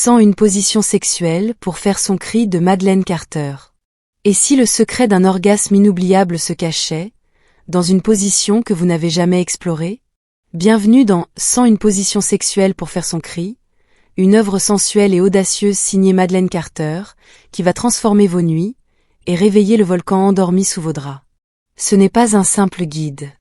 101 positions sexuelles pour faire son cri de Madeleine Carter. Et si le secret d'un orgasme inoubliable se cachait dans une position que vous n'avez jamais explorée? Bienvenue dans 101 positions sexuelles pour faire son cri, une œuvre sensuelle et audacieuse signée Madeleine Carter, qui va transformer vos nuits et réveiller le volcan endormi sous vos draps. Ce n'est pas un simple guide.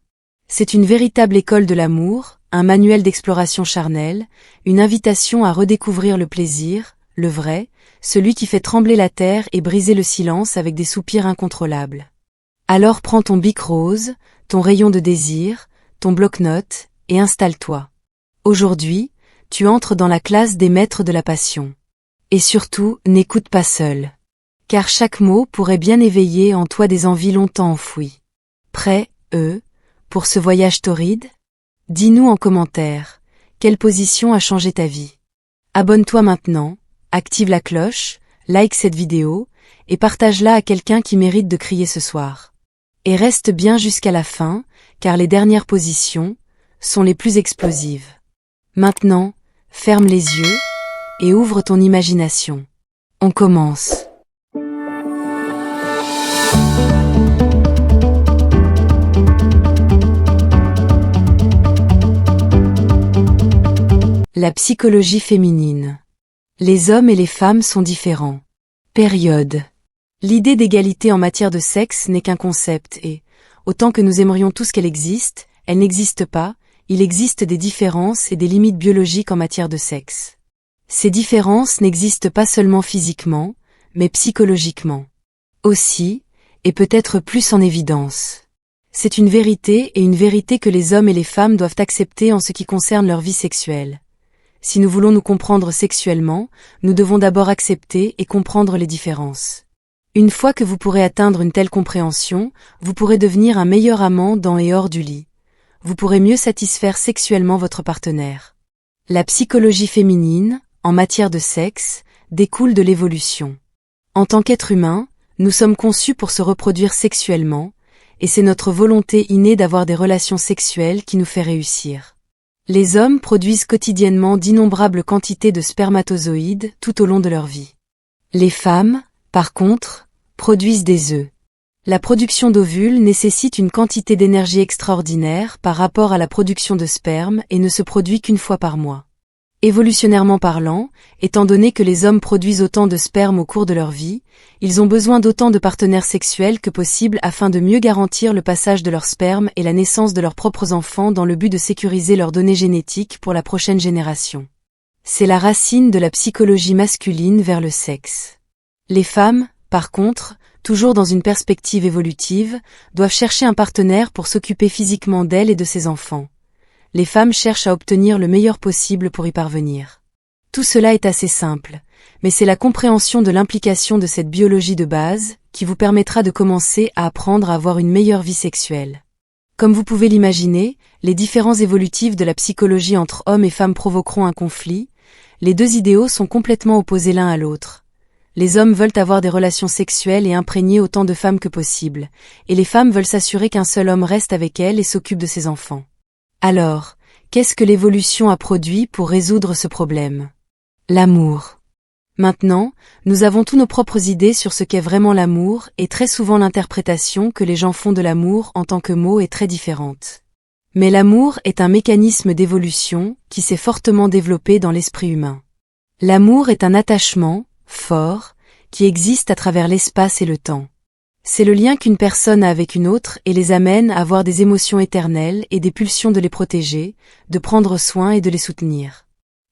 C'est une véritable école de l'amour, un manuel d'exploration charnelle, une invitation à redécouvrir le plaisir, le vrai, celui qui fait trembler la terre et briser le silence avec des soupirs incontrôlables. Alors prends ton bic rose, ton rayon de désir, ton bloc-notes, et installe-toi. Aujourd'hui, tu entres dans la classe des maîtres de la passion. Et surtout, n'écoute pas seul. Car chaque mot pourrait bien éveiller en toi des envies longtemps enfouies. Prêt, pour ce voyage torride? Dis-nous en commentaire, quelle position a changé ta vie? Abonne-toi maintenant, active la cloche, like cette vidéo, et partage-la à quelqu'un qui mérite de crier ce soir. Et reste bien jusqu'à la fin, car les dernières positions sont les plus explosives. Maintenant, ferme les yeux et ouvre ton imagination. On commence. La psychologie féminine. Les hommes et les femmes sont différents. Période. L'idée d'égalité en matière de sexe n'est qu'un concept et, autant que nous aimerions tous qu'elle existe, elle n'existe pas, il existe des différences et des limites biologiques en matière de sexe. Ces différences n'existent pas seulement physiquement, mais psychologiquement. Aussi, et peut-être plus en évidence. C'est une vérité et une vérité que les hommes et les femmes doivent accepter en ce qui concerne leur vie sexuelle. Si nous voulons nous comprendre sexuellement, nous devons d'abord accepter et comprendre les différences. Une fois que vous pourrez atteindre une telle compréhension, vous pourrez devenir un meilleur amant dans et hors du lit. Vous pourrez mieux satisfaire sexuellement votre partenaire. La psychologie féminine, en matière de sexe, découle de l'évolution. En tant qu'être humain, nous sommes conçus pour se reproduire sexuellement, et c'est notre volonté innée d'avoir des relations sexuelles qui nous fait réussir. Les hommes produisent quotidiennement d'innombrables quantités de spermatozoïdes tout au long de leur vie. Les femmes, par contre, produisent des œufs. La production d'ovules nécessite une quantité d'énergie extraordinaire par rapport à la production de sperme et ne se produit qu'une fois par mois. Évolutionnairement parlant, étant donné que les hommes produisent autant de sperme au cours de leur vie, ils ont besoin d'autant de partenaires sexuels que possible afin de mieux garantir le passage de leur sperme et la naissance de leurs propres enfants dans le but de sécuriser leurs données génétiques pour la prochaine génération. C'est la racine de la psychologie masculine vers le sexe. Les femmes, par contre, toujours dans une perspective évolutive, doivent chercher un partenaire pour s'occuper physiquement d'elles et de ses enfants. Les femmes cherchent à obtenir le meilleur possible pour y parvenir. Tout cela est assez simple, mais c'est la compréhension de l'implication de cette biologie de base qui vous permettra de commencer à apprendre à avoir une meilleure vie sexuelle. Comme vous pouvez l'imaginer, les différences évolutives de la psychologie entre hommes et femmes provoqueront un conflit. Les deux idéaux sont complètement opposés l'un à l'autre. Les hommes veulent avoir des relations sexuelles et imprégner autant de femmes que possible, et les femmes veulent s'assurer qu'un seul homme reste avec elles et s'occupe de ses enfants. Alors, qu'est-ce que l'évolution a produit pour résoudre ce problème? L'amour. Maintenant, nous avons tous nos propres idées sur ce qu'est vraiment l'amour et très souvent l'interprétation que les gens font de l'amour en tant que mot est très différente. Mais l'amour est un mécanisme d'évolution qui s'est fortement développé dans l'esprit humain. L'amour est un attachement, fort, qui existe à travers l'espace et le temps. C'est le lien qu'une personne a avec une autre et les amène à avoir des émotions éternelles et des pulsions de les protéger, de prendre soin et de les soutenir.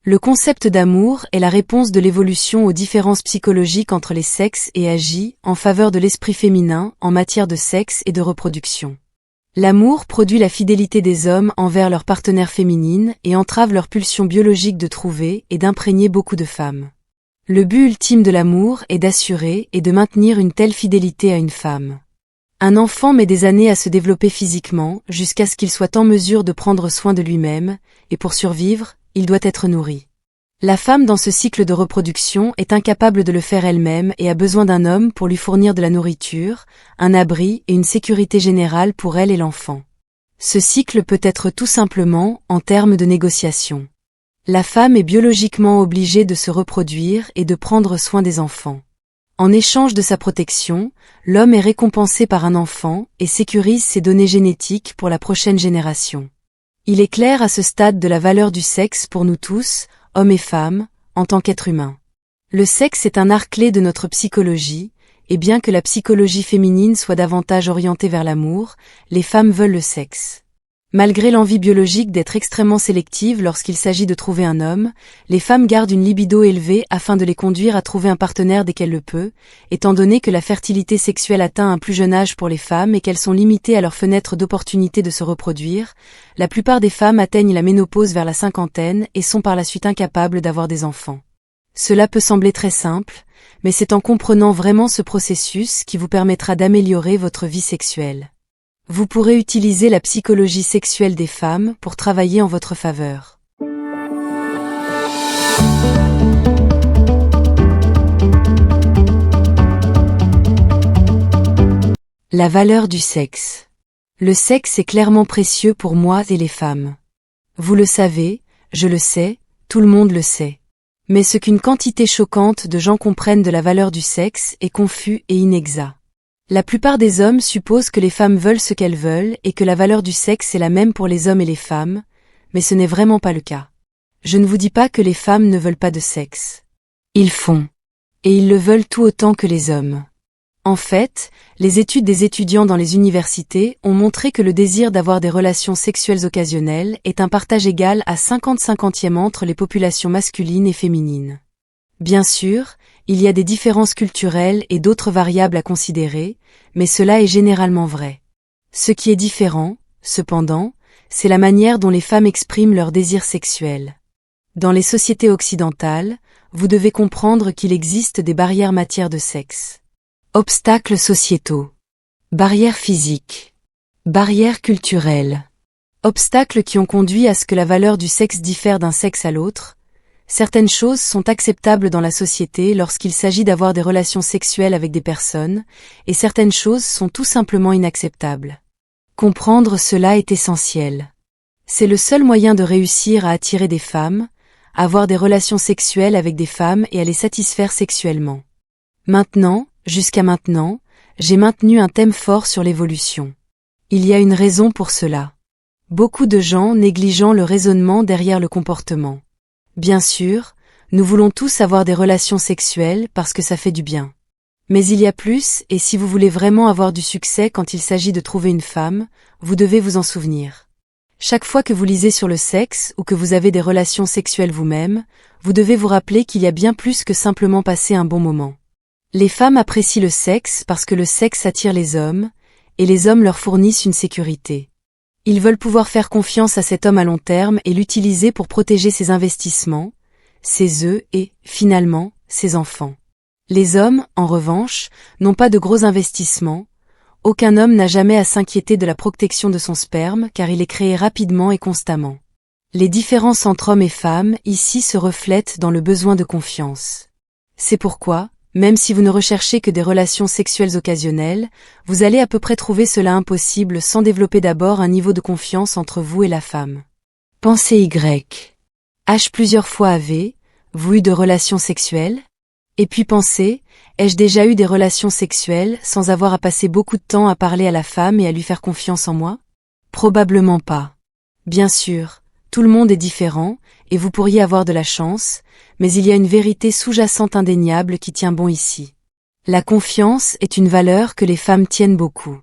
Le concept d'amour est la réponse de l'évolution aux différences psychologiques entre les sexes et agit en faveur de l'esprit féminin en matière de sexe et de reproduction. L'amour produit la fidélité des hommes envers leurs partenaires féminines et entrave leur pulsion biologique de trouver et d'imprégner beaucoup de femmes. Le but ultime de l'amour est d'assurer et de maintenir une telle fidélité à une femme. Un enfant met des années à se développer physiquement jusqu'à ce qu'il soit en mesure de prendre soin de lui-même, et pour survivre, il doit être nourri. La femme dans ce cycle de reproduction est incapable de le faire elle-même et a besoin d'un homme pour lui fournir de la nourriture, un abri et une sécurité générale pour elle et l'enfant. Ce cycle peut être tout simplement en termes de négociation. La femme est biologiquement obligée de se reproduire et de prendre soin des enfants. En échange de sa protection, l'homme est récompensé par un enfant et sécurise ses données génétiques pour la prochaine génération. Il est clair à ce stade de la valeur du sexe pour nous tous, hommes et femmes, en tant qu'êtres humains. Le sexe est un art clé de notre psychologie, et bien que la psychologie féminine soit davantage orientée vers l'amour, les femmes veulent le sexe. Malgré l'envie biologique d'être extrêmement sélective lorsqu'il s'agit de trouver un homme, les femmes gardent une libido élevée afin de les conduire à trouver un partenaire dès qu'elles le peuvent, étant donné que la fertilité sexuelle atteint un plus jeune âge pour les femmes et qu'elles sont limitées à leur fenêtre d'opportunité de se reproduire. La plupart des femmes atteignent la ménopause vers la cinquantaine et sont par la suite incapables d'avoir des enfants. Cela peut sembler très simple, mais c'est en comprenant vraiment ce processus qui vous permettra d'améliorer votre vie sexuelle. Vous pourrez utiliser la psychologie sexuelle des femmes pour travailler en votre faveur. La valeur du sexe. Le sexe est clairement précieux pour moi et les femmes. Vous le savez, je le sais, tout le monde le sait. Mais ce qu'une quantité choquante de gens comprennent de la valeur du sexe est confus et inexact. La plupart des hommes supposent que les femmes veulent ce qu'elles veulent et que la valeur du sexe est la même pour les hommes et les femmes, mais ce n'est vraiment pas le cas. Je ne vous dis pas que les femmes ne veulent pas de sexe. Ils font. Et ils le veulent tout autant que les hommes. En fait, les études des étudiants dans les universités ont montré que le désir d'avoir des relations sexuelles occasionnelles est un partage égal à 50-50e entre les populations masculines et féminines. Bien sûr, il y a des différences culturelles et d'autres variables à considérer, mais cela est généralement vrai. Ce qui est différent, cependant, c'est la manière dont les femmes expriment leur désir sexuel. Dans les sociétés occidentales, vous devez comprendre qu'il existe des barrières matière de sexe. Obstacles sociétaux. Barrières physiques. Barrières culturelles. Obstacles qui ont conduit à ce que la valeur du sexe diffère d'un sexe à l'autre. Certaines choses sont acceptables dans la société lorsqu'il s'agit d'avoir des relations sexuelles avec des personnes, et certaines choses sont tout simplement inacceptables. Comprendre cela est essentiel. C'est le seul moyen de réussir à attirer des femmes, à avoir des relations sexuelles avec des femmes et à les satisfaire sexuellement. Jusqu'à maintenant, j'ai maintenu un thème fort sur l'évolution. Il y a une raison pour cela. Beaucoup de gens négligeant le raisonnement derrière le comportement. Bien sûr, nous voulons tous avoir des relations sexuelles parce que ça fait du bien. Mais il y a plus, et si vous voulez vraiment avoir du succès quand il s'agit de trouver une femme, vous devez vous en souvenir. Chaque fois que vous lisez sur le sexe ou que vous avez des relations sexuelles vous-même, vous devez vous rappeler qu'il y a bien plus que simplement passer un bon moment. Les femmes apprécient le sexe parce que le sexe attire les hommes, et les hommes leur fournissent une sécurité. Ils veulent pouvoir faire confiance à cet homme à long terme et l'utiliser pour protéger ses investissements, ses œufs et, finalement, ses enfants. Les hommes, en revanche, n'ont pas de gros investissements. Aucun homme n'a jamais à s'inquiéter de la protection de son sperme car il est créé rapidement et constamment. Les différences entre hommes et femmes ici se reflètent dans le besoin de confiance. C'est pourquoi, même si vous ne recherchez que des relations sexuelles occasionnelles, vous allez à peu près trouver cela impossible sans développer d'abord un niveau de confiance entre vous et la femme. Pensez Y. H plusieurs fois avez-vous eu de relations sexuelles? Et puis pensez, ai-je déjà eu des relations sexuelles sans avoir à passer beaucoup de temps à parler à la femme et à lui faire confiance en moi? Probablement pas. Bien sûr, tout le monde est différent, et vous pourriez avoir de la chance, mais il y a une vérité sous-jacente indéniable qui tient bon ici. La confiance est une valeur que les femmes tiennent beaucoup.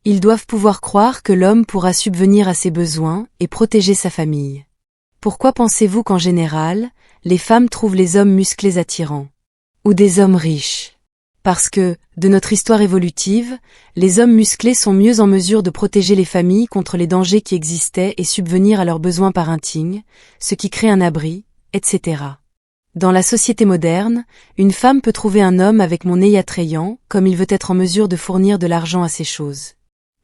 Ils doivent pouvoir croire que l'homme pourra subvenir à ses besoins et protéger sa famille. Pourquoi pensez-vous qu'en général, les femmes trouvent les hommes musclés attirants? Ou des hommes riches? Parce que, de notre histoire évolutive, les hommes musclés sont mieux en mesure de protéger les familles contre les dangers qui existaient et subvenir à leurs besoins par intimes, ce qui crée un abri, etc. Dans la société moderne, une femme peut trouver un homme avec mon nez attrayant, comme il veut être en mesure de fournir de l'argent à ces choses.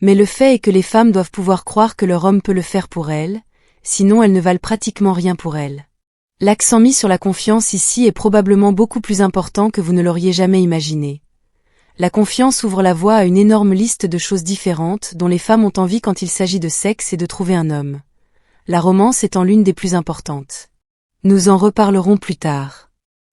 Mais le fait est que les femmes doivent pouvoir croire que leur homme peut le faire pour elles, sinon elles ne valent pratiquement rien pour elles. L'accent mis sur la confiance ici est probablement beaucoup plus important que vous ne l'auriez jamais imaginé. La confiance ouvre la voie à une énorme liste de choses différentes dont les femmes ont envie quand il s'agit de sexe et de trouver un homme. La romance étant l'une des plus importantes. Nous en reparlerons plus tard.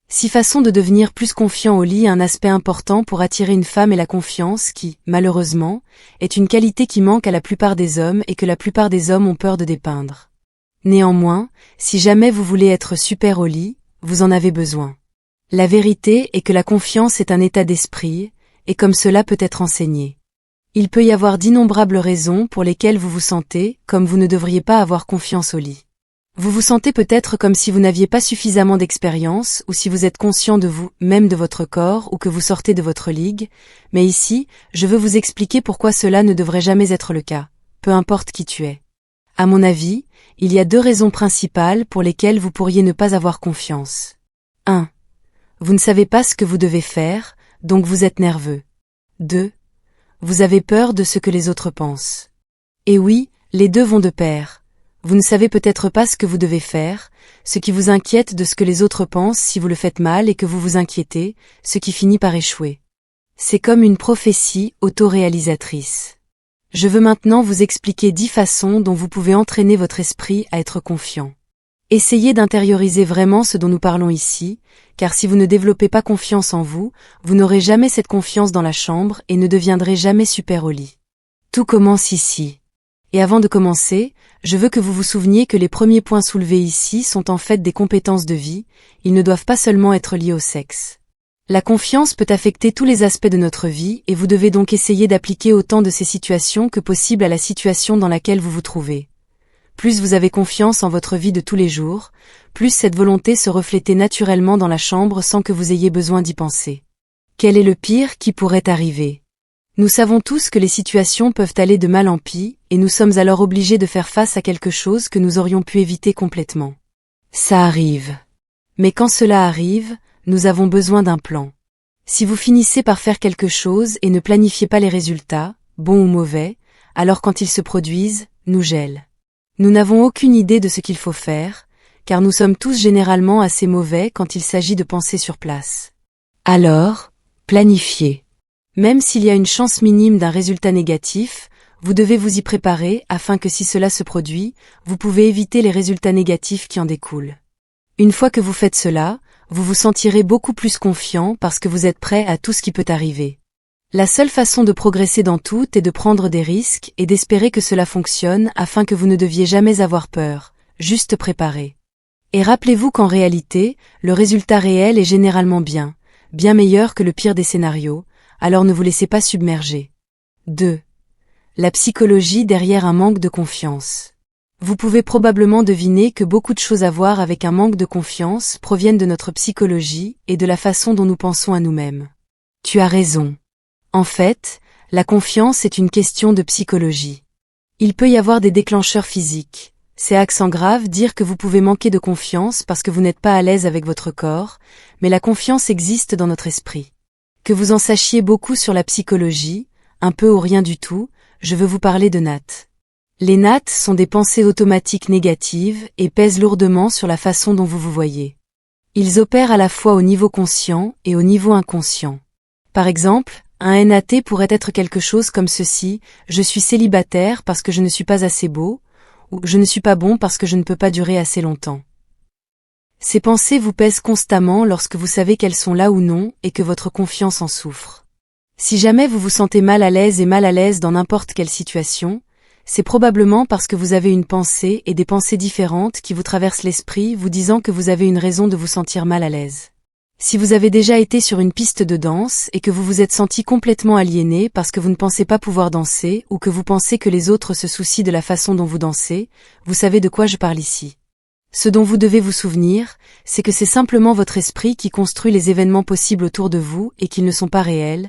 6 façons de devenir plus confiant au lit. Un aspect important pour attirer une femme est la confiance qui, malheureusement, est une qualité qui manque à la plupart des hommes et que la plupart des hommes ont peur de dépeindre. Néanmoins, si jamais vous voulez être super au lit, vous en avez besoin. La vérité est que la confiance est un état d'esprit, et comme cela peut être enseigné. Il peut y avoir d'innombrables raisons pour lesquelles vous vous sentez comme vous ne devriez pas avoir confiance au lit. Vous vous sentez peut-être comme si vous n'aviez pas suffisamment d'expérience ou si vous êtes conscient de vous, même de votre corps ou que vous sortez de votre ligue, mais ici, je veux vous expliquer pourquoi cela ne devrait jamais être le cas, peu importe qui tu es. À mon avis, il y a 2 raisons principales pour lesquelles vous pourriez ne pas avoir confiance. 1. Vous ne savez pas ce que vous devez faire, donc vous êtes nerveux. 2. Vous avez peur de ce que les autres pensent. Et oui, les 2 vont de pair. Vous ne savez peut-être pas ce que vous devez faire, ce qui vous inquiète de ce que les autres pensent si vous le faites mal et que vous vous inquiétez, ce qui finit par échouer. C'est comme une prophétie autoréalisatrice. Je veux maintenant vous expliquer 10 façons dont vous pouvez entraîner votre esprit à être confiant. Essayez d'intérioriser vraiment ce dont nous parlons ici, car si vous ne développez pas confiance en vous, vous n'aurez jamais cette confiance dans la chambre et ne deviendrez jamais super au lit. Tout commence ici. Et avant de commencer, je veux que vous vous souveniez que les premiers points soulevés ici sont en fait des compétences de vie, ils ne doivent pas seulement être liés au sexe. La confiance peut affecter tous les aspects de notre vie et vous devez donc essayer d'appliquer autant de ces situations que possible à la situation dans laquelle vous vous trouvez. Plus vous avez confiance en votre vie de tous les jours, plus cette volonté se reflète naturellement dans la chambre sans que vous ayez besoin d'y penser. Quel est le pire qui pourrait arriver ? Nous savons tous que les situations peuvent aller de mal en pis, et nous sommes alors obligés de faire face à quelque chose que nous aurions pu éviter complètement. Ça arrive. Mais quand cela arrive, nous avons besoin d'un plan. Si vous finissez par faire quelque chose et ne planifiez pas les résultats, bons ou mauvais, alors quand ils se produisent, nous gèlent. Nous n'avons aucune idée de ce qu'il faut faire, car nous sommes tous généralement assez mauvais quand il s'agit de penser sur place. Alors, planifiez. Même s'il y a une chance minime d'un résultat négatif, vous devez vous y préparer afin que si cela se produit, vous pouvez éviter les résultats négatifs qui en découlent. Une fois que vous faites cela, vous vous sentirez beaucoup plus confiant parce que vous êtes prêt à tout ce qui peut arriver. La seule façon de progresser dans tout est de prendre des risques et d'espérer que cela fonctionne afin que vous ne deviez jamais avoir peur, juste préparer. Et rappelez-vous qu'en réalité, le résultat réel est généralement bien meilleur que le pire des scénarios, alors ne vous laissez pas submerger. 2. La psychologie derrière un manque de confiance. Vous pouvez probablement deviner que beaucoup de choses à voir avec un manque de confiance proviennent de notre psychologie et de la façon dont nous pensons à nous-mêmes. Tu as raison. En fait, la confiance est une question de psychologie. Il peut y avoir des déclencheurs physiques. C'est accent grave dire que vous pouvez manquer de confiance parce que vous n'êtes pas à l'aise avec votre corps, mais la confiance existe dans notre esprit. Que vous en sachiez beaucoup sur la psychologie, un peu ou rien du tout, je veux vous parler de nattes. Les nattes sont des pensées automatiques négatives et pèsent lourdement sur la façon dont vous vous voyez. Ils opèrent à la fois au niveau conscient et au niveau inconscient. Par exemple, un NAT pourrait être quelque chose comme ceci: je suis célibataire parce que je ne suis pas assez beau, ou je ne suis pas bon parce que je ne peux pas durer assez longtemps. Ces pensées vous pèsent constamment lorsque vous savez qu'elles sont là ou non et que votre confiance en souffre. Si jamais vous vous sentez mal à l'aise dans n'importe quelle situation, c'est probablement parce que vous avez une pensée et des pensées différentes qui vous traversent l'esprit vous disant que vous avez une raison de vous sentir mal à l'aise. Si vous avez déjà été sur une piste de danse et que vous vous êtes senti complètement aliéné parce que vous ne pensez pas pouvoir danser ou que vous pensez que les autres se soucient de la façon dont vous dansez, vous savez de quoi je parle ici. Ce dont vous devez vous souvenir, c'est que c'est simplement votre esprit qui construit les événements possibles autour de vous et qu'ils ne sont pas réels.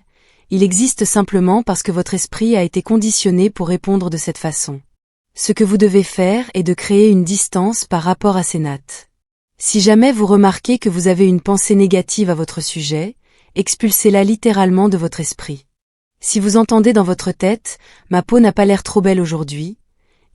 Il existe simplement parce que votre esprit a été conditionné pour répondre de cette façon. Ce que vous devez faire est de créer une distance par rapport à ces nattes. Si jamais vous remarquez que vous avez une pensée négative à votre sujet, expulsez-la littéralement de votre esprit. Si vous entendez dans votre tête « ma peau n'a pas l'air trop belle aujourd'hui »,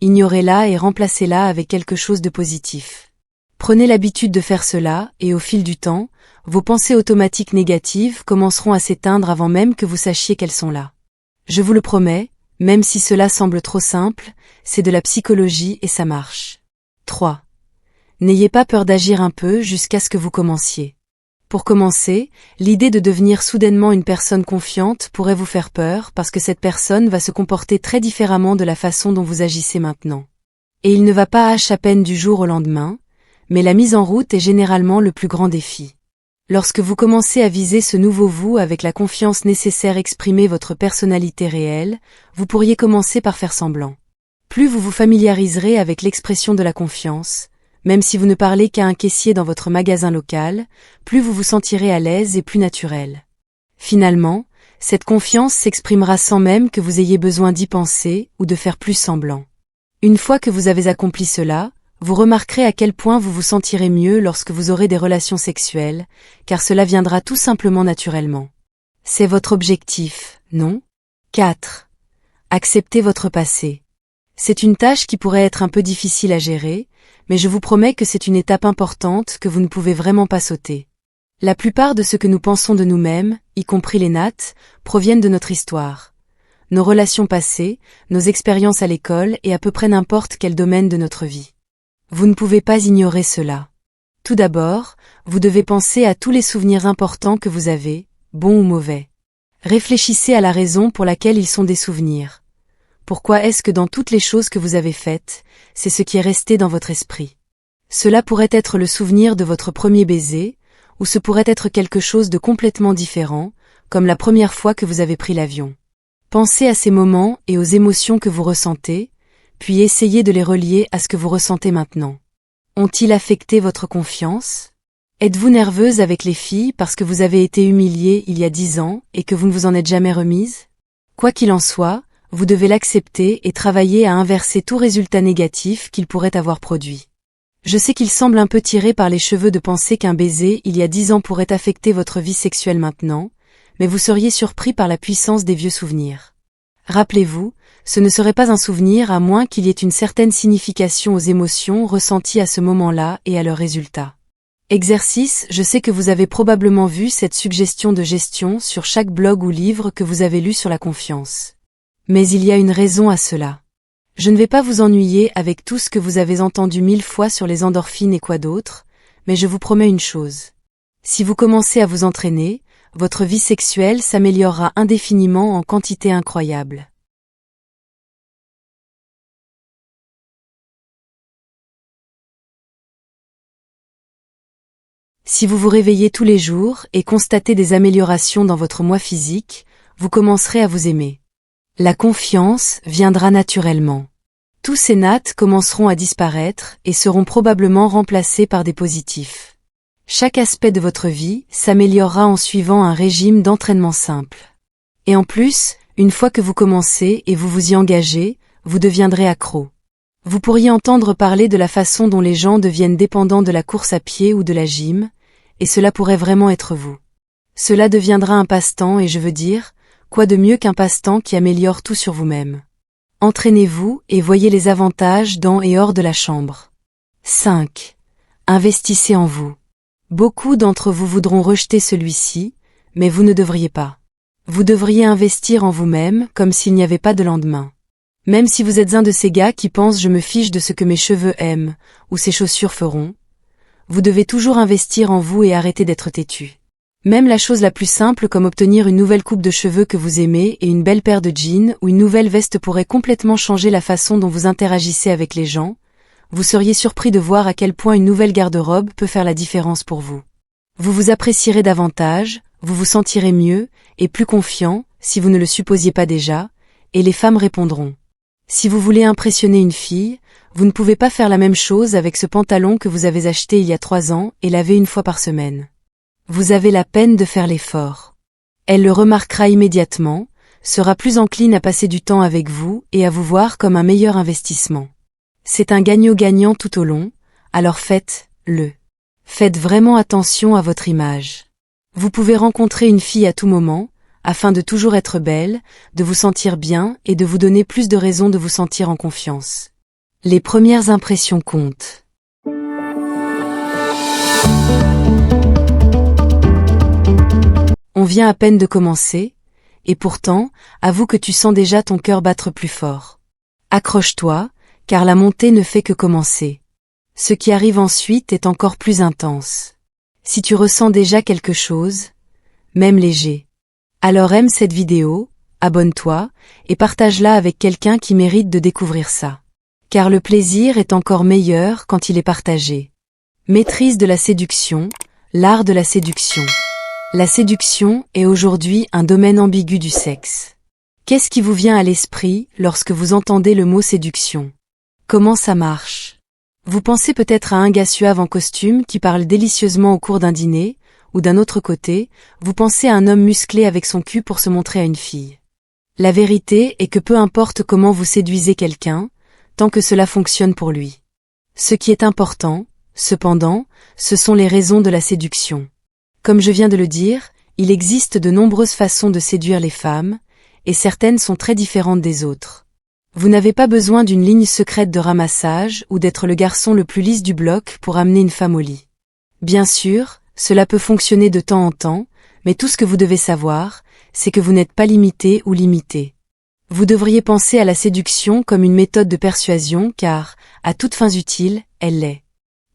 ignorez-la et remplacez-la avec quelque chose de positif. Prenez l'habitude de faire cela, et au fil du temps, vos pensées automatiques négatives commenceront à s'éteindre avant même que vous sachiez qu'elles sont là. Je vous le promets, même si cela semble trop simple, c'est de la psychologie et ça marche. 3. N'ayez pas peur d'agir un peu jusqu'à ce que vous commenciez. Pour commencer, l'idée de devenir soudainement une personne confiante pourrait vous faire peur parce que cette personne va se comporter très différemment de la façon dont vous agissez maintenant. Et il ne va pas à peine du jour au lendemain, mais la mise en route est généralement le plus grand défi. Lorsque vous commencez à viser ce nouveau vous avec la confiance nécessaire exprimer votre personnalité réelle, vous pourriez commencer par faire semblant. Plus vous vous familiariserez avec l'expression de la confiance, même si vous ne parlez qu'à un caissier dans votre magasin local, plus vous vous sentirez à l'aise et plus naturel. Finalement, cette confiance s'exprimera sans même que vous ayez besoin d'y penser ou de faire plus semblant. Une fois que vous avez accompli cela, vous remarquerez à quel point vous vous sentirez mieux lorsque vous aurez des relations sexuelles, car cela viendra tout simplement naturellement. C'est votre objectif, non? 4. Acceptez votre passé. C'est une tâche qui pourrait être un peu difficile à gérer, mais je vous promets que c'est une étape importante que vous ne pouvez vraiment pas sauter. La plupart de ce que nous pensons de nous-mêmes, y compris les nattes, proviennent de notre histoire. Nos relations passées, nos expériences à l'école et à peu près n'importe quel domaine de notre vie. Vous ne pouvez pas ignorer cela. Tout d'abord, vous devez penser à tous les souvenirs importants que vous avez, bons ou mauvais. Réfléchissez à la raison pour laquelle ils sont des souvenirs. Pourquoi est-ce que dans toutes les choses que vous avez faites, c'est ce qui est resté dans votre esprit? Cela pourrait être le souvenir de votre premier baiser, ou ce pourrait être quelque chose de complètement différent, comme la première fois que vous avez pris l'avion. Pensez à ces moments et aux émotions que vous ressentez, puis essayez de les relier à ce que vous ressentez maintenant. Ont-ils affecté votre confiance? Êtes-vous nerveuse avec les filles parce que vous avez été humiliée il y a 10 ans et que vous ne vous en êtes jamais remise? Quoi qu'il en soit, vous devez l'accepter et travailler à inverser tout résultat négatif qu'il pourrait avoir produit. Je sais qu'il semble un peu tiré par les cheveux de penser qu'un baiser il y a 10 ans pourrait affecter votre vie sexuelle maintenant, mais vous seriez surpris par la puissance des vieux souvenirs. Rappelez-vous, ce ne serait pas un souvenir à moins qu'il y ait une certaine signification aux émotions ressenties à ce moment-là et à leurs résultats. Exercice, je sais que vous avez probablement vu cette suggestion de gestion sur chaque blog ou livre que vous avez lu sur la confiance. Mais il y a une raison à cela. Je ne vais pas vous ennuyer avec tout ce que vous avez entendu 1000 fois sur les endorphines et quoi d'autre, mais je vous promets une chose. Si vous commencez à vous entraîner, votre vie sexuelle s'améliorera indéfiniment en quantité incroyable. Si vous vous réveillez tous les jours et constatez des améliorations dans votre moi physique, vous commencerez à vous aimer. La confiance viendra naturellement. Tous ces nattes commenceront à disparaître et seront probablement remplacés par des positifs. Chaque aspect de votre vie s'améliorera en suivant un régime d'entraînement simple. Et en plus, une fois que vous commencez et vous vous y engagez, vous deviendrez accro. Vous pourriez entendre parler de la façon dont les gens deviennent dépendants de la course à pied ou de la gym, et cela pourrait vraiment être vous. Cela deviendra un passe-temps et je veux dire, quoi de mieux qu'un passe-temps qui améliore tout sur vous-même? Entraînez-vous et voyez les avantages dans et hors de la chambre. 5. Investissez en vous. Beaucoup d'entre vous voudront rejeter celui-ci, mais vous ne devriez pas. Vous devriez investir en vous-même comme s'il n'y avait pas de lendemain. Même si vous êtes un de ces gars qui pensent je me fiche de ce que mes cheveux aiment, ou ces chaussures feront, vous devez toujours investir en vous et arrêter d'être têtu. Même la chose la plus simple comme obtenir une nouvelle coupe de cheveux que vous aimez et une belle paire de jeans ou une nouvelle veste pourrait complètement changer la façon dont vous interagissez avec les gens. Vous seriez surpris de voir à quel point une nouvelle garde-robe peut faire la différence pour vous. Vous vous apprécierez davantage, vous vous sentirez mieux et plus confiant, si vous ne le supposiez pas déjà, et les femmes répondront. Si vous voulez impressionner une fille, vous ne pouvez pas faire la même chose avec ce pantalon que vous avez acheté il y a 3 ans et laver une fois par semaine. Vous avez la peine de faire l'effort. Elle le remarquera immédiatement, sera plus encline à passer du temps avec vous et à vous voir comme un meilleur investissement. C'est un gagnant-gagnant tout au long, alors faites-le. Faites vraiment attention à votre image. Vous pouvez rencontrer une fille à tout moment, afin de toujours être belle, de vous sentir bien et de vous donner plus de raisons de vous sentir en confiance. Les premières impressions comptent. On vient à peine de commencer, et pourtant, avoue que tu sens déjà ton cœur battre plus fort. Accroche-toi, car la montée ne fait que commencer. Ce qui arrive ensuite est encore plus intense. Si tu ressens déjà quelque chose, même léger, alors aime cette vidéo, abonne-toi, et partage-la avec quelqu'un qui mérite de découvrir ça. Car le plaisir est encore meilleur quand il est partagé. Maîtrise de la séduction, l'art de la séduction. La séduction est aujourd'hui un domaine ambigu du sexe. Qu'est-ce qui vous vient à l'esprit lorsque vous entendez le mot séduction? Comment ça marche? Vous pensez peut-être à un gars suave en costume qui parle délicieusement au cours d'un dîner, ou d'un autre côté, vous pensez à un homme musclé avec son cul pour se montrer à une fille. La vérité est que peu importe comment vous séduisez quelqu'un, tant que cela fonctionne pour lui. Ce qui est important, cependant, ce sont les raisons de la séduction. Comme je viens de le dire, il existe de nombreuses façons de séduire les femmes, et certaines sont très différentes des autres. Vous n'avez pas besoin d'une ligne secrète de ramassage ou d'être le garçon le plus lisse du bloc pour amener une femme au lit. Bien sûr, cela peut fonctionner de temps en temps, mais tout ce que vous devez savoir, c'est que vous n'êtes pas limité ou limité. Vous devriez penser à la séduction comme une méthode de persuasion car, à toutes fins utiles, elle l'est.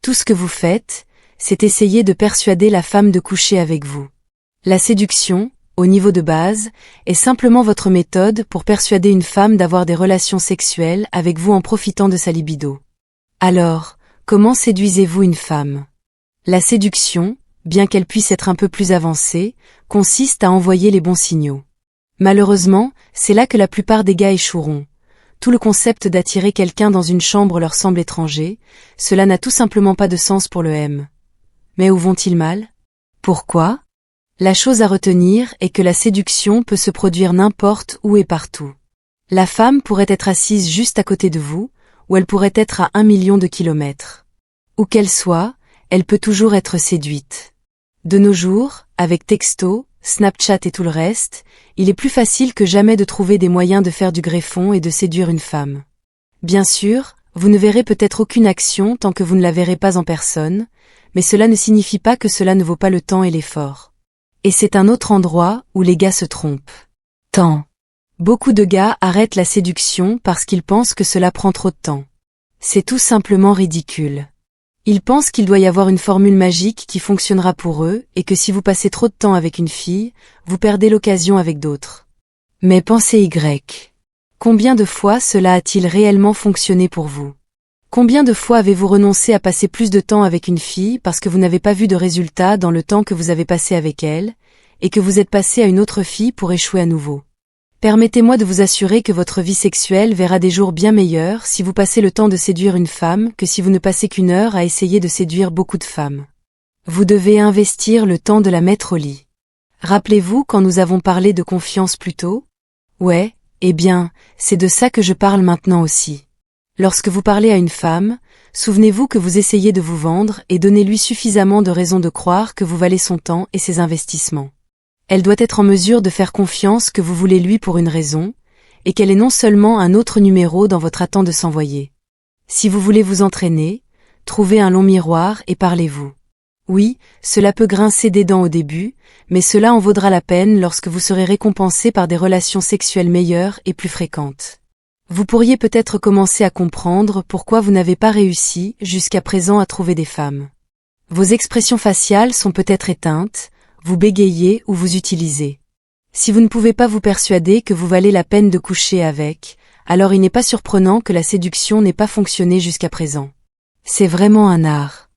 Tout ce que vous faites, c'est essayer de persuader la femme de coucher avec vous. La séduction, au niveau de base, est simplement votre méthode pour persuader une femme d'avoir des relations sexuelles avec vous en profitant de sa libido. Alors, comment séduisez-vous une femme? La séduction, bien qu'elle puisse être un peu plus avancée, consiste à envoyer les bons signaux. Malheureusement, c'est là que la plupart des gars échoueront. Tout le concept d'attirer quelqu'un dans une chambre leur semble étranger, cela n'a tout simplement pas de sens pour le M. Mais où vont-ils mal? Pourquoi? La chose à retenir est que la séduction peut se produire n'importe où et partout. La femme pourrait être assise juste à côté de vous, ou elle pourrait être à 1 million de kilomètres. Où qu'elle soit, elle peut toujours être séduite. De nos jours, avec texto, Snapchat et tout le reste, il est plus facile que jamais de trouver des moyens de faire du greffon et de séduire une femme. Bien sûr, vous ne verrez peut-être aucune action tant que vous ne la verrez pas en personne, mais cela ne signifie pas que cela ne vaut pas le temps et l'effort. Et c'est un autre endroit où les gars se trompent. Temps. Beaucoup de gars arrêtent la séduction parce qu'ils pensent que cela prend trop de temps. C'est tout simplement ridicule. Ils pensent qu'il doit y avoir une formule magique qui fonctionnera pour eux et que si vous passez trop de temps avec une fille, vous perdez l'occasion avec d'autres. Mais pensez Y. Combien de fois cela a-t-il réellement fonctionné pour vous? Combien de fois avez-vous renoncé à passer plus de temps avec une fille parce que vous n'avez pas vu de résultat dans le temps que vous avez passé avec elle, et que vous êtes passé à une autre fille pour échouer à nouveau? Permettez-moi de vous assurer que votre vie sexuelle verra des jours bien meilleurs si vous passez le temps de séduire une femme que si vous ne passez qu'une heure à essayer de séduire beaucoup de femmes. Vous devez investir le temps de la mettre au lit. Rappelez-vous quand nous avons parlé de confiance plus tôt? Ouais, eh bien, c'est de ça que je parle maintenant aussi. Lorsque vous parlez à une femme, souvenez-vous que vous essayez de vous vendre et donnez-lui suffisamment de raisons de croire que vous valez son temps et ses investissements. Elle doit être en mesure de faire confiance que vous voulez lui pour une raison, et qu'elle est non seulement un autre numéro dans votre attente de s'envoyer. Si vous voulez vous entraîner, trouvez un long miroir et parlez-vous. Oui, cela peut grincer des dents au début, mais cela en vaudra la peine lorsque vous serez récompensé par des relations sexuelles meilleures et plus fréquentes. Vous pourriez peut-être commencer à comprendre pourquoi vous n'avez pas réussi jusqu'à présent à trouver des femmes. Vos expressions faciales sont peut-être éteintes, vous bégayez ou vous utilisez. Si vous ne pouvez pas vous persuader que vous valez la peine de coucher avec, alors il n'est pas surprenant que la séduction n'ait pas fonctionné jusqu'à présent. C'est vraiment un art.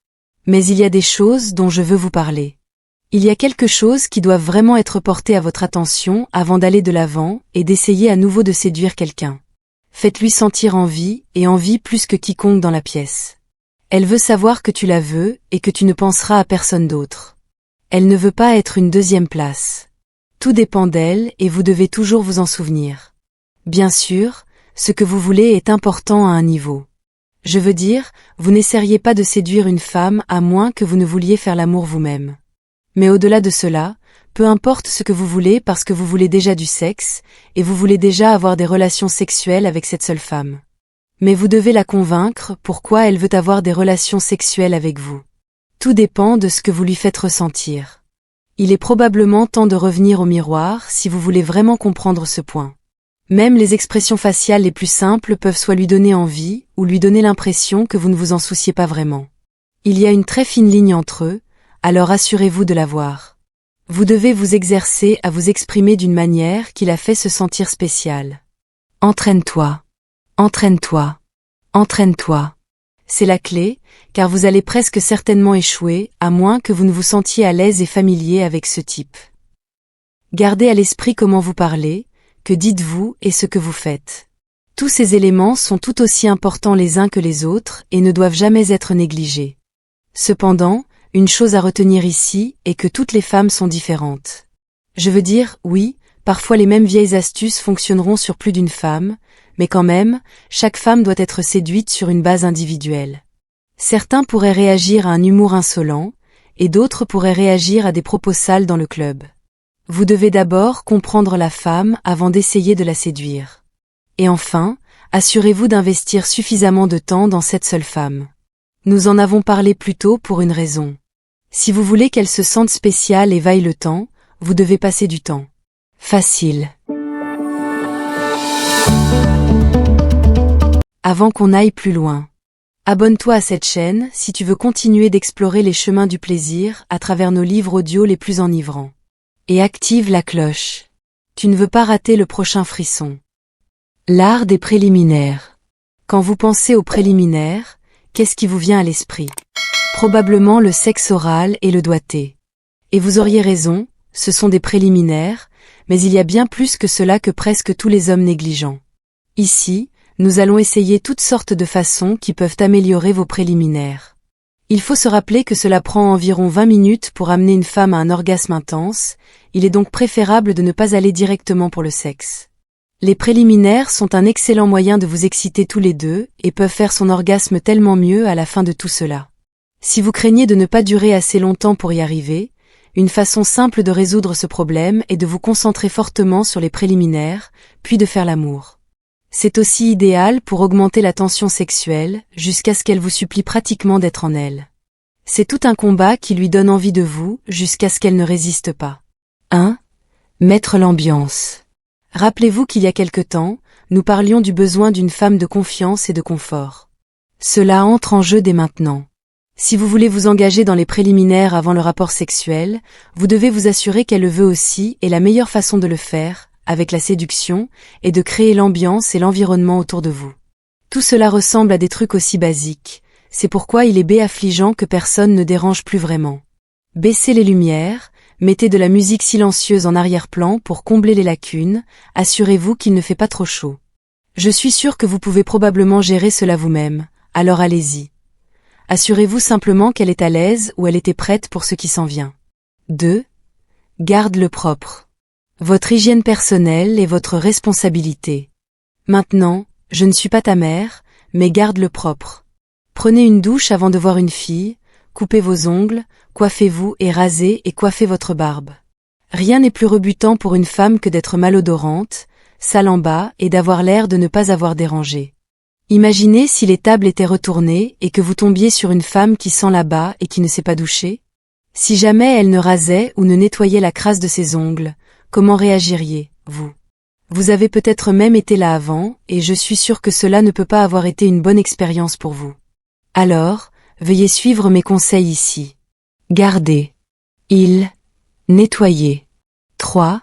Mais il y a des choses dont je veux vous parler. Il y a quelque chose qui doit vraiment être porté à votre attention avant d'aller de l'avant et d'essayer à nouveau de séduire quelqu'un. Faites-lui sentir envie et envie plus que quiconque dans la pièce. Elle veut savoir que tu la veux et que tu ne penseras à personne d'autre. Elle ne veut pas être une deuxième place. Tout dépend d'elle et vous devez toujours vous en souvenir. Bien sûr, ce que vous voulez est important à un niveau. Je veux dire, vous n'essayeriez pas de séduire une femme à moins que vous ne vouliez faire l'amour vous-même. Mais au-delà de cela, peu importe ce que vous voulez parce que vous voulez déjà du sexe, et vous voulez déjà avoir des relations sexuelles avec cette seule femme. Mais vous devez la convaincre pourquoi elle veut avoir des relations sexuelles avec vous. Tout dépend de ce que vous lui faites ressentir. Il est probablement temps de revenir au miroir si vous voulez vraiment comprendre ce point. Même les expressions faciales les plus simples peuvent soit lui donner envie, ou lui donner l'impression que vous ne vous en souciez pas vraiment. Il y a une très fine ligne entre eux, alors assurez-vous de la voir. Vous devez vous exercer à vous exprimer d'une manière qui la fait se sentir spéciale. Entraîne-toi. Entraîne-toi. Entraîne-toi. C'est la clé, car vous allez presque certainement échouer, à moins que vous ne vous sentiez à l'aise et familier avec ce type. Gardez à l'esprit comment vous parlez, que dites-vous et ce que vous faites. Tous ces éléments sont tout aussi importants les uns que les autres et ne doivent jamais être négligés. Cependant, une chose à retenir ici est que toutes les femmes sont différentes. Je veux dire, oui, parfois les mêmes vieilles astuces fonctionneront sur plus d'une femme, mais quand même, chaque femme doit être séduite sur une base individuelle. Certains pourraient réagir à un humour insolent, et d'autres pourraient réagir à des propos sales dans le club. Vous devez d'abord comprendre la femme avant d'essayer de la séduire. Et enfin, assurez-vous d'investir suffisamment de temps dans cette seule femme. Nous en avons parlé plus tôt pour une raison. Si vous voulez qu'elle se sente spéciale et vaille le temps, vous devez passer du temps. Facile. Avant qu'on aille plus loin. Abonne-toi à cette chaîne si tu veux continuer d'explorer les chemins du plaisir à travers nos livres audio les plus enivrants. Et active la cloche. Tu ne veux pas rater le prochain frisson. L'art des préliminaires. Quand vous pensez aux préliminaires, qu'est-ce qui vous vient à l'esprit? Probablement le sexe oral et le doigté. Et vous auriez raison, ce sont des préliminaires, mais il y a bien plus que cela que presque tous les hommes négligents. Ici, nous allons essayer toutes sortes de façons qui peuvent améliorer vos préliminaires. Il faut se rappeler que cela prend environ 20 minutes pour amener une femme à un orgasme intense, il est donc préférable de ne pas aller directement pour le sexe. Les préliminaires sont un excellent moyen de vous exciter tous les deux et peuvent faire son orgasme tellement mieux à la fin de tout cela. Si vous craignez de ne pas durer assez longtemps pour y arriver, une façon simple de résoudre ce problème est de vous concentrer fortement sur les préliminaires, puis de faire l'amour. C'est aussi idéal pour augmenter la tension sexuelle, jusqu'à ce qu'elle vous supplie pratiquement d'être en elle. C'est tout un combat qui lui donne envie de vous, jusqu'à ce qu'elle ne résiste pas. 1. Mettre l'ambiance. Rappelez-vous qu'il y a quelque temps, nous parlions du besoin d'une femme de confiance et de confort. Cela entre en jeu dès maintenant. Si vous voulez vous engager dans les préliminaires avant le rapport sexuel, vous devez vous assurer qu'elle le veut aussi et la meilleure façon de le faire, avec la séduction, est de créer l'ambiance et l'environnement autour de vous. Tout cela ressemble à des trucs aussi basiques, c'est pourquoi il est affligeant que personne ne dérange plus vraiment. Baissez les lumières, mettez de la musique silencieuse en arrière-plan pour combler les lacunes, assurez-vous qu'il ne fait pas trop chaud. Je suis sûr que vous pouvez probablement gérer cela vous-même, alors allez-y. Assurez-vous simplement qu'elle est à l'aise ou elle était prête pour ce qui s'en vient. 2. Garde-le propre. Votre hygiène personnelle est votre responsabilité. Maintenant, je ne suis pas ta mère, mais garde-le propre. Prenez une douche avant de voir une fille, coupez vos ongles, coiffez-vous et rasez et coiffez votre barbe. Rien n'est plus rebutant pour une femme que d'être malodorante, sale en bas et d'avoir l'air de ne pas avoir dérangé. Imaginez si les tables étaient retournées et que vous tombiez sur une femme qui sent là-bas et qui ne s'est pas douchée. Si jamais elle ne rasait ou ne nettoyait la crasse de ses ongles, comment réagiriez, vous? Vous avez peut-être même été là avant, et je suis sûr que cela ne peut pas avoir été une bonne expérience pour vous. Alors, veuillez suivre mes conseils ici. Gardez. Nettoyer. 3.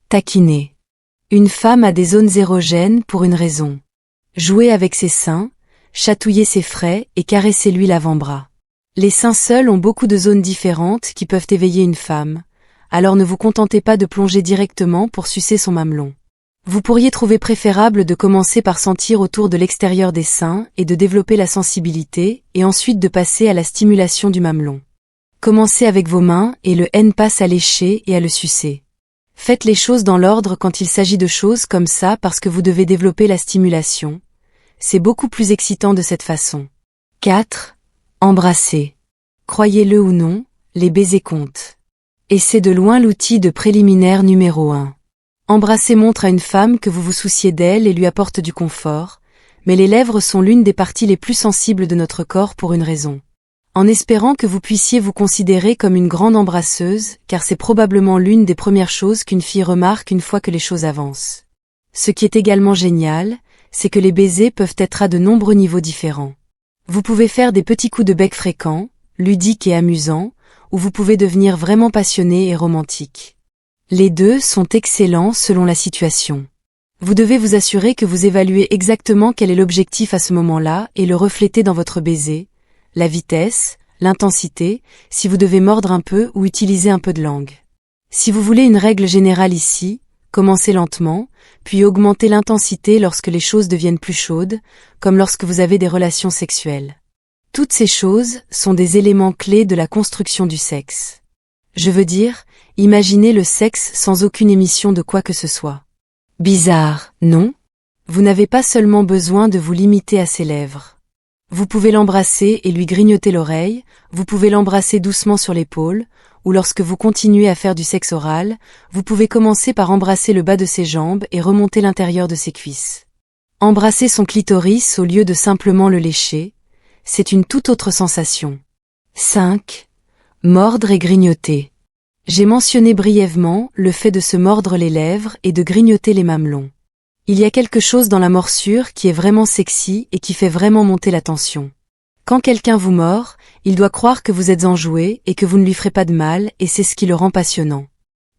Taquiner. Une femme a des zones érogènes pour une raison. Jouez avec ses seins, chatouillez ses frais et caressez-lui l'avant-bras. Les seins seuls ont beaucoup de zones différentes qui peuvent éveiller une femme, alors ne vous contentez pas de plonger directement pour sucer son mamelon. Vous pourriez trouver préférable de commencer par sentir autour de l'extérieur des seins et de développer la sensibilité, et ensuite de passer à la stimulation du mamelon. Commencez avec vos mains et le N passe à lécher et à le sucer. Faites les choses dans l'ordre quand il s'agit de choses comme ça parce que vous devez développer la stimulation. C'est beaucoup plus excitant de cette façon. 4. Embrasser. Croyez-le ou non, les baisers comptent. Et c'est de loin l'outil de préliminaire numéro 1. Embrasser montre à une femme que vous vous souciez d'elle et lui apporte du confort, mais les lèvres sont l'une des parties les plus sensibles de notre corps pour une raison. En espérant que vous puissiez vous considérer comme une grande embrasseuse, car c'est probablement l'une des premières choses qu'une fille remarque une fois que les choses avancent. Ce qui est également génial, c'est que les baisers peuvent être à de nombreux niveaux différents. Vous pouvez faire des petits coups de bec fréquents, ludiques et amusants, ou vous pouvez devenir vraiment passionné et romantique. Les deux sont excellents selon la situation. Vous devez vous assurer que vous évaluez exactement quel est l'objectif à ce moment-là et le refléter dans votre baiser, la vitesse, l'intensité, si vous devez mordre un peu ou utiliser un peu de langue. Si vous voulez une règle générale ici, commencez lentement, puis augmentez l'intensité lorsque les choses deviennent plus chaudes, comme lorsque vous avez des relations sexuelles. Toutes ces choses sont des éléments clés de la construction du sexe. Je veux dire, imaginez le sexe sans aucune émission de quoi que ce soit. Bizarre, non? Vous n'avez pas seulement besoin de vous limiter à ses lèvres. Vous pouvez l'embrasser et lui grignoter l'oreille, vous pouvez l'embrasser doucement sur l'épaule, ou lorsque vous continuez à faire du sexe oral, vous pouvez commencer par embrasser le bas de ses jambes et remonter l'intérieur de ses cuisses. Embrasser son clitoris au lieu de simplement le lécher, c'est une toute autre sensation. 5. Mordre et grignoter. J'ai mentionné brièvement le fait de se mordre les lèvres et de grignoter les mamelons. Il y a quelque chose dans la morsure qui est vraiment sexy et qui fait vraiment monter la tension. Quand quelqu'un vous mord, il doit croire que vous êtes enjoué et que vous ne lui ferez pas de mal et c'est ce qui le rend passionnant.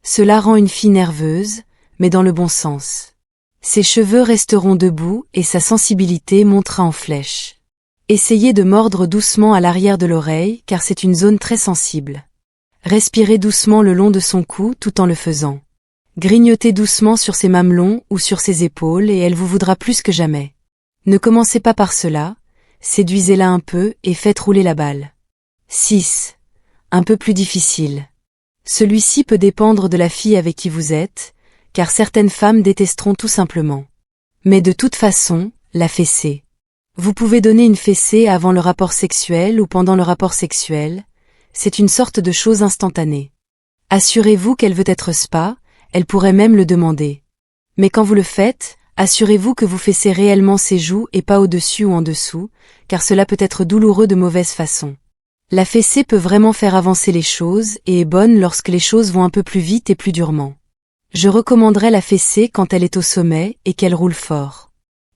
Cela rend une fille nerveuse, mais dans le bon sens. Ses cheveux resteront debout et sa sensibilité montera en flèche. Essayez de mordre doucement à l'arrière de l'oreille car c'est une zone très sensible. Respirez doucement le long de son cou tout en le faisant. Grignotez doucement sur ses mamelons ou sur ses épaules et elle vous voudra plus que jamais. Ne commencez pas par cela, séduisez-la un peu et faites rouler la balle. 6. Un peu plus difficile. Celui-ci peut dépendre de la fille avec qui vous êtes, car certaines femmes détesteront tout simplement. Mais de toute façon, la fessée. Vous pouvez donner une fessée avant le rapport sexuel ou pendant le rapport sexuel, c'est une sorte de chose instantanée. Assurez-vous qu'elle veut être spa, elle pourrait même le demander. Mais quand vous le faites, assurez-vous que vous fessez réellement ses joues et pas au-dessus ou en dessous, car cela peut être douloureux de mauvaise façon. La fessée peut vraiment faire avancer les choses et est bonne lorsque les choses vont un peu plus vite et plus durement. Je recommanderais la fessée quand elle est au sommet et qu'elle roule fort.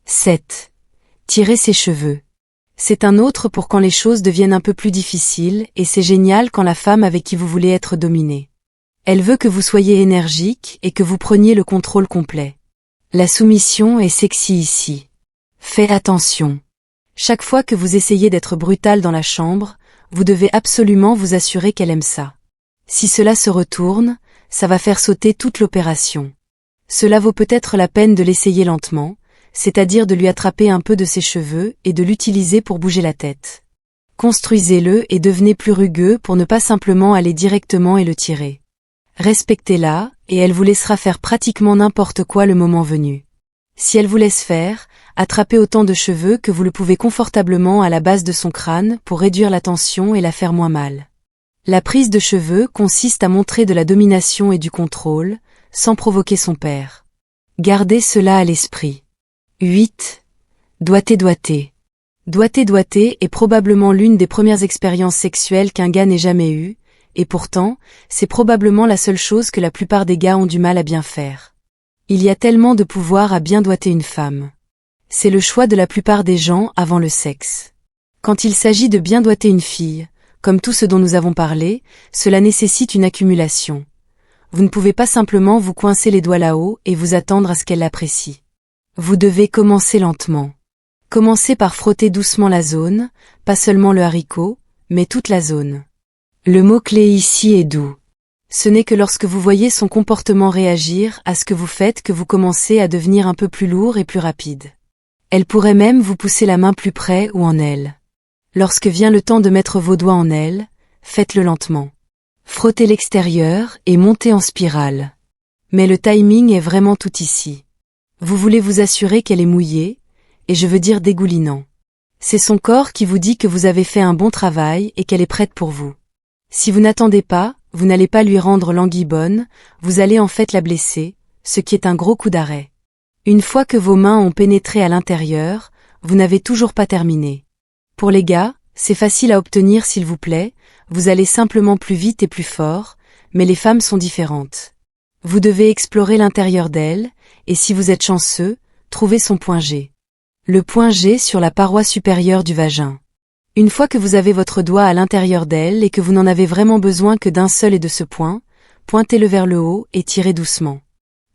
7. Tirez ses cheveux. C'est un autre pour quand les choses deviennent un peu plus difficiles et c'est génial quand la femme avec qui vous voulez être dominée. Elle veut que vous soyez énergique et que vous preniez le contrôle complet. La soumission est sexy ici. Faites attention. Chaque fois que vous essayez d'être brutal dans la chambre, vous devez absolument vous assurer qu'elle aime ça. Si cela se retourne, ça va faire sauter toute l'opération. Cela vaut peut-être la peine de l'essayer lentement, c'est-à-dire de lui attraper un peu de ses cheveux et de l'utiliser pour bouger la tête. Construisez-le et devenez plus rugueux pour ne pas simplement aller directement et le tirer. Respectez-la, et elle vous laissera faire pratiquement n'importe quoi le moment venu. Si elle vous laisse faire, attrapez autant de cheveux que vous le pouvez confortablement à la base de son crâne pour réduire la tension et la faire moins mal. La prise de cheveux consiste à montrer de la domination et du contrôle, sans provoquer son père. Gardez cela à l'esprit. 8. Doigté. Doigté est probablement l'une des premières expériences sexuelles qu'un gars n'ait jamais eues, et pourtant, c'est probablement la seule chose que la plupart des gars ont du mal à bien faire. Il y a tellement de pouvoir à bien doigter une femme. C'est le choix de la plupart des gens avant le sexe. Quand il s'agit de bien doigter une fille, comme tout ce dont nous avons parlé, cela nécessite une accumulation. Vous ne pouvez pas simplement vous coincer les doigts là-haut et vous attendre à ce qu'elle l'apprécie. Vous devez commencer lentement. Commencez par frotter doucement la zone, pas seulement le haricot, mais toute la zone. Le mot-clé ici est doux. Ce n'est que lorsque vous voyez son comportement réagir à ce que vous faites que vous commencez à devenir un peu plus lourd et plus rapide. Elle pourrait même vous pousser la main plus près ou en elle. Lorsque vient le temps de mettre vos doigts en elle, faites-le lentement. Frottez l'extérieur et montez en spirale. Mais le timing est vraiment tout ici. Vous voulez vous assurer qu'elle est mouillée, et je veux dire dégoulinant. C'est son corps qui vous dit que vous avez fait un bon travail et qu'elle est prête pour vous. Si vous n'attendez pas, vous n'allez pas lui rendre l'anguille bonne, vous allez en fait la blesser, ce qui est un gros coup d'arrêt. Une fois que vos mains ont pénétré à l'intérieur, vous n'avez toujours pas terminé. Pour les gars, c'est facile à obtenir s'il vous plaît, vous allez simplement plus vite et plus fort, mais les femmes sont différentes. Vous devez explorer l'intérieur d'elle, et si vous êtes chanceux, trouver son point G. Le point G sur la paroi supérieure du vagin. Une fois que vous avez votre doigt à l'intérieur d'elle et que vous n'en avez vraiment besoin que d'un seul et de ce point, pointez-le vers le haut et tirez doucement.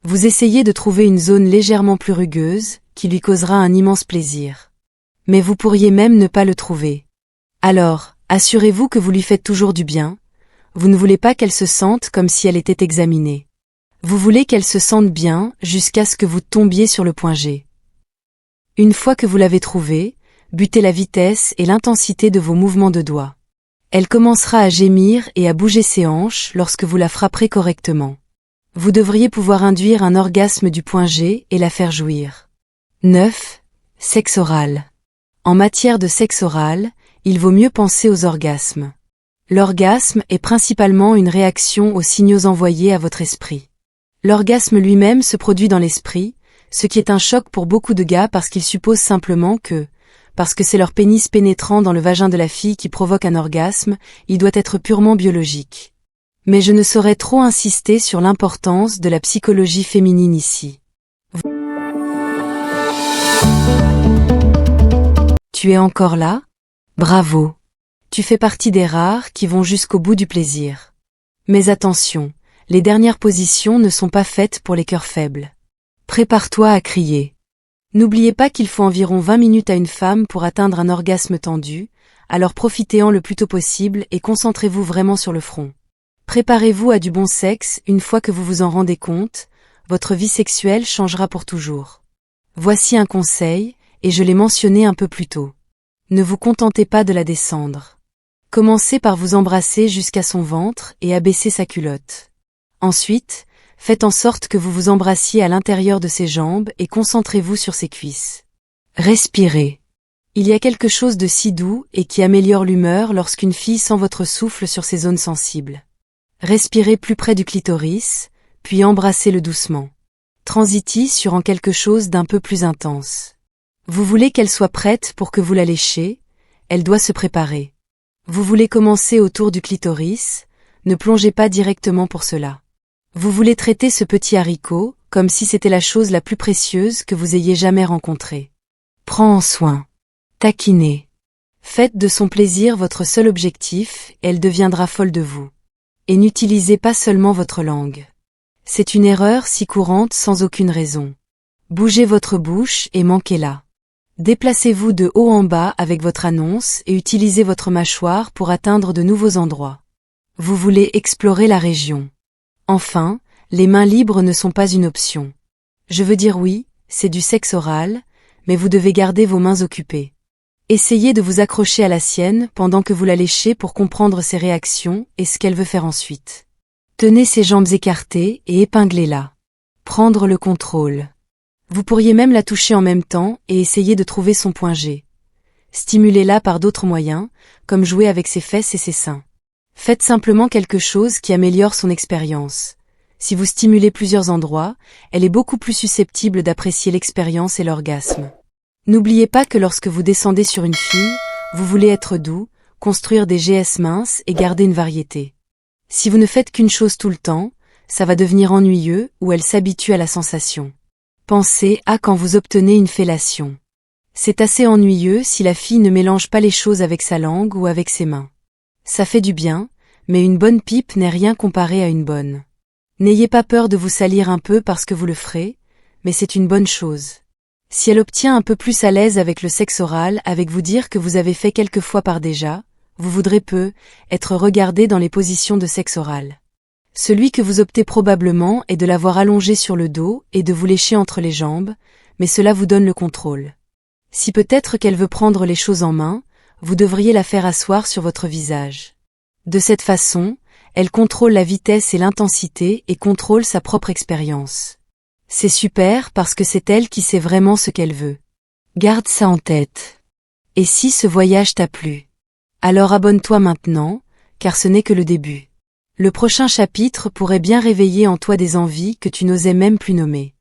Vous essayez de trouver une zone légèrement plus rugueuse, qui lui causera un immense plaisir. Mais vous pourriez même ne pas le trouver. Alors, assurez-vous que vous lui faites toujours du bien. Vous ne voulez pas qu'elle se sente comme si elle était examinée. Vous voulez qu'elle se sente bien jusqu'à ce que vous tombiez sur le point G. Une fois que vous l'avez trouvé, butez la vitesse et l'intensité de vos mouvements de doigts. Elle commencera à gémir et à bouger ses hanches lorsque vous la frapperez correctement. Vous devriez pouvoir induire un orgasme du point G et la faire jouir. 9. Sexe oral. En matière de sexe oral, il vaut mieux penser aux orgasmes. L'orgasme est principalement une réaction aux signaux envoyés à votre esprit. L'orgasme lui-même se produit dans l'esprit, ce qui est un choc pour beaucoup de gars parce qu'ils supposent simplement que, parce que c'est leur pénis pénétrant dans le vagin de la fille qui provoque un orgasme, il doit être purement biologique. Mais je ne saurais trop insister sur l'importance de la psychologie féminine ici. Tu es encore là? Bravo! Tu fais partie des rares qui vont jusqu'au bout du plaisir. Mais attention, les dernières positions ne sont pas faites pour les cœurs faibles. Prépare-toi à crier. N'oubliez pas qu'il faut environ 20 minutes à une femme pour atteindre un orgasme tendu, alors profitez-en le plus tôt possible et concentrez-vous vraiment sur le front. Préparez-vous à du bon sexe, une fois que vous vous en rendez compte, votre vie sexuelle changera pour toujours. Voici un conseil, et je l'ai mentionné un peu plus tôt. Ne vous contentez pas de la descendre. Commencez par vous embrasser jusqu'à son ventre et abaisser sa culotte. Ensuite, faites en sorte que vous vous embrassiez à l'intérieur de ses jambes et concentrez-vous sur ses cuisses. Respirez. Il y a quelque chose de si doux et qui améliore l'humeur lorsqu'une fille sent votre souffle sur ses zones sensibles. Respirez plus près du clitoris, puis embrassez-le doucement. Transitez sur en quelque chose d'un peu plus intense. Vous voulez qu'elle soit prête pour que vous la léchiez, elle doit se préparer. Vous voulez commencer autour du clitoris, ne plongez pas directement pour cela. Vous voulez traiter ce petit haricot comme si c'était la chose la plus précieuse que vous ayez jamais rencontrée. Prends en soin. Taquinez. Faites de son plaisir votre seul objectif et elle deviendra folle de vous. Et n'utilisez pas seulement votre langue. C'est une erreur si courante sans aucune raison. Bougez votre bouche et manquez-la. Déplacez-vous de haut en bas avec votre annonce et utilisez votre mâchoire pour atteindre de nouveaux endroits. Vous voulez explorer la région. Enfin, les mains libres ne sont pas une option. Je veux dire oui, c'est du sexe oral, mais vous devez garder vos mains occupées. Essayez de vous accrocher à la sienne pendant que vous la léchez pour comprendre ses réactions et ce qu'elle veut faire ensuite. Tenez ses jambes écartées et épinglez-la. Prendre le contrôle. Vous pourriez même la toucher en même temps et essayer de trouver son point G. Stimulez-la par d'autres moyens, comme jouer avec ses fesses et ses seins. Faites simplement quelque chose qui améliore son expérience. Si vous stimulez plusieurs endroits, elle est beaucoup plus susceptible d'apprécier l'expérience et l'orgasme. N'oubliez pas que lorsque vous descendez sur une fille, vous voulez être doux, construire des GS minces et garder une variété. Si vous ne faites qu'une chose tout le temps, ça va devenir ennuyeux ou elle s'habitue à la sensation. Pensez à quand vous obtenez une fellation. C'est assez ennuyeux si la fille ne mélange pas les choses avec sa langue ou avec ses mains. Ça fait du bien, mais une bonne pipe n'est rien comparé à une bonne. N'ayez pas peur de vous salir un peu parce que vous le ferez, mais c'est une bonne chose. Si elle obtient un peu plus à l'aise avec le sexe oral avec vous dire que vous avez fait quelques fois par déjà, vous voudrez peu être regardé dans les positions de sexe oral. Celui que vous optez probablement est de l'avoir allongé sur le dos et de vous lécher entre les jambes, mais cela vous donne le contrôle. Si peut-être qu'elle veut prendre les choses en main, vous devriez la faire asseoir sur votre visage. De cette façon, elle contrôle la vitesse et l'intensité et contrôle sa propre expérience. C'est super parce que c'est elle qui sait vraiment ce qu'elle veut. Garde ça en tête. Et si ce voyage t'a plu? Alors abonne-toi maintenant, car ce n'est que le début. Le prochain chapitre pourrait bien réveiller en toi des envies que tu n'osais même plus nommer.